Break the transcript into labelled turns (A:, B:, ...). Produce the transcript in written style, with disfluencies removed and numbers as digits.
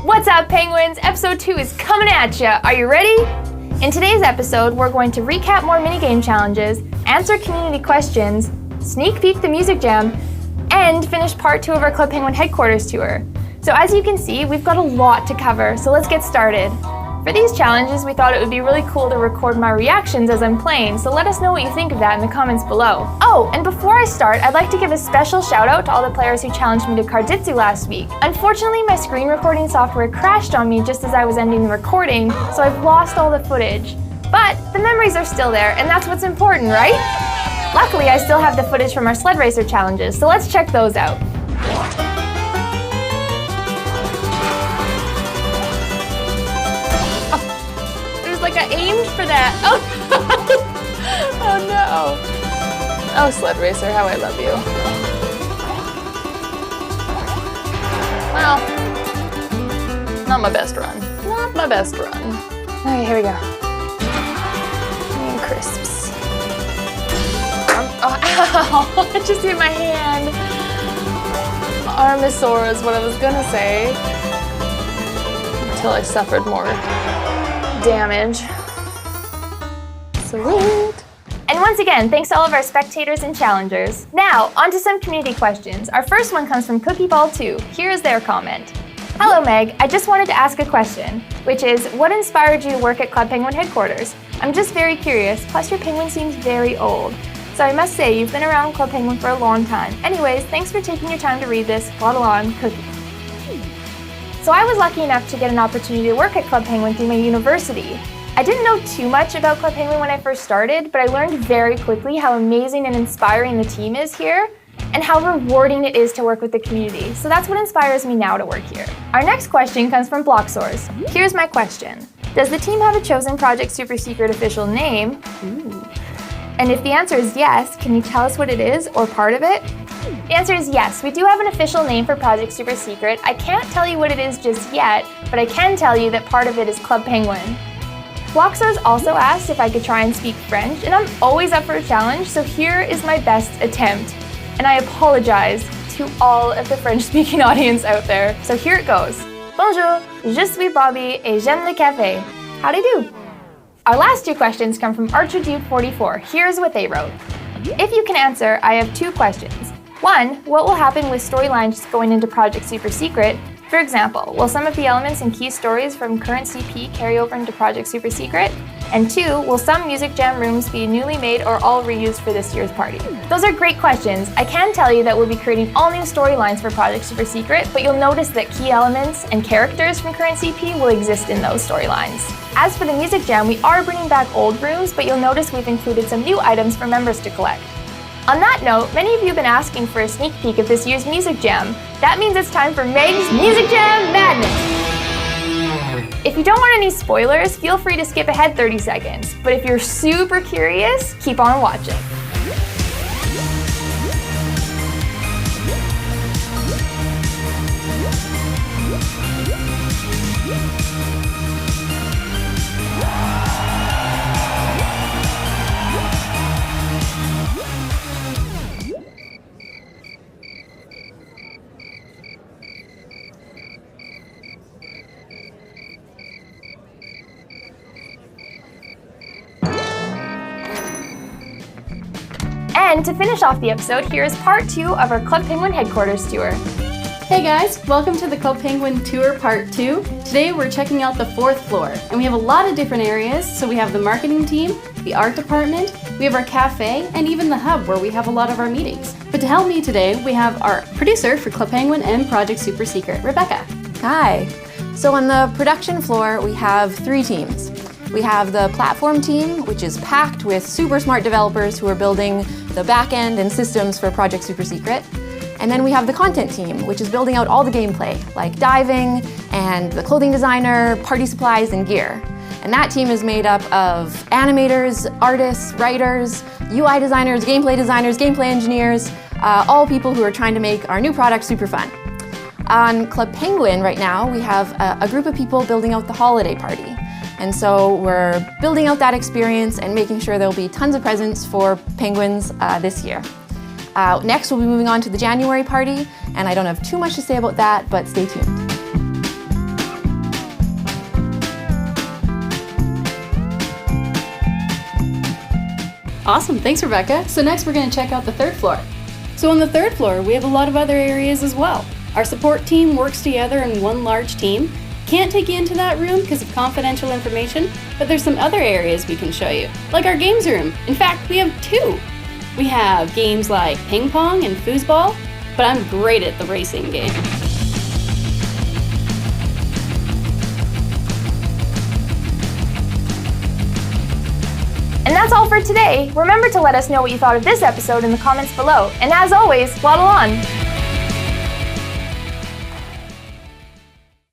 A: What's up, Penguins? Episode 2 is coming at ya. Are you ready? In today's episode, we're going to recap more minigame challenges, answer community questions, sneak peek the music jam, and finish part 2 of our Club Penguin headquarters tour. So as you can see, we've got a lot to cover, so let's get started. For these challenges, we thought it would be really cool to record my reactions as I'm playing, so let us know what you think of that in the comments below. Oh, and before I start, I'd like to give a special shout out to all the players who challenged me to Carditsu last week. Unfortunately, my screen recording software crashed on me just as I was ending the recording, so I've lost all the footage. But the memories are still there, and that's what's important, right? Luckily, I still have the footage from our Sled Racer challenges, so let's check those out. Like I aimed for that. Oh, oh no. Oh, Sled Racer, how I love you. Well, not my best run. Not my best run. Okay, here we go. And crisps. Oh, ow, I just hit my hand. Armosaur is what I was gonna say. Until I suffered more damage. Sweet. And once again, thanks to all of our spectators and challengers. Now, on to some community questions. Our first one comes from CookieBall2. Here is their comment. Hello, Meg. I just wanted to ask a question, which is, what inspired you to work at Club Penguin headquarters? I'm just very curious, plus your penguin seems very old. So I must say, you've been around Club Penguin for a long time. Anyways, thanks for taking your time to read this. Waddle on, Cookie. So I was lucky enough to get an opportunity to work at Club Penguin through my university. I didn't know too much about Club Penguin when I first started, but I learned very quickly how amazing and inspiring the team is here, and how rewarding it is to work with the community. So that's what inspires me now to work here. Our next question comes from Blocksource. Here's my question. Does the team have a chosen Project Super Secret official name? Ooh. And if the answer is yes, can you tell us what it is or part of it? The answer is yes, we do have an official name for Project Super Secret. I can't tell you what it is just yet, but I can tell you that part of it is Club Penguin. Blocksource also asked if I could try and speak French, and I'm always up for a challenge, so here is my best attempt. And I apologize to all of the French-speaking audience out there. So here it goes. Bonjour, je suis Bobby et j'aime le café. Howdy do. Our last 2 questions come from ArcherDude44. Here's what they wrote. If you can answer, I have 2 questions. 1, what will happen with storylines going into Project Super Secret? For example, will some of the elements and key stories from current CP carry over into Project Super Secret? And 2, will some music jam rooms be newly made or all reused for this year's party? Those are great questions. I can tell you that we'll be creating all new storylines for Project Super Secret, but you'll notice that key elements and characters from current CP will exist in those storylines. As for the music jam, we are bringing back old rooms, but you'll notice we've included some new items for members to collect. On that note, many of you have been asking for a sneak peek of this year's music jam. That means it's time for Megg's Music Jam Madness! If you don't want any spoilers, feel free to skip ahead 30 seconds. But if you're super curious, keep on watching. And to finish off the episode, here is part 2 of our Club Penguin headquarters tour.
B: Hey guys, welcome to the Club Penguin Tour Part 2. Today we're checking out the 4th floor, and we have a lot of different areas. So we have the marketing team, the art department, we have our cafe, and even the hub where we have a lot of our meetings. But to help me today, we have our producer for Club Penguin and Project Super Secret, Rebecca.
C: Hi. So on the production floor, we have 3 teams. We have the platform team, which is packed with super smart developers who are building the back end and systems for Project Super Secret. And then we have the content team, which is building out all the gameplay, like diving and the clothing designer, party supplies, and gear. And that team is made up of animators, artists, writers, UI designers, gameplay engineers, all people who are trying to make our new product super fun. On Club Penguin right now, we have a group of people building out the holiday party. And so we're building out that experience and making sure there'll be tons of presents for penguins this year. Next, we'll be moving on to the January party, and I don't have too much to say about that, but stay tuned.
B: Awesome, thanks Rebecca. So next we're going to check out the third floor. So on the third floor, we have a lot of other areas as well. Our support team works together in one large team. Can't take you into that room because of confidential information, but there's some other areas we can show you, like our games room. In fact, we have 2. We have games like ping pong and foosball, but I'm great at the racing game.
A: And that's all for today. Remember to let us know what you thought of this episode in the comments below. And as always, waddle on!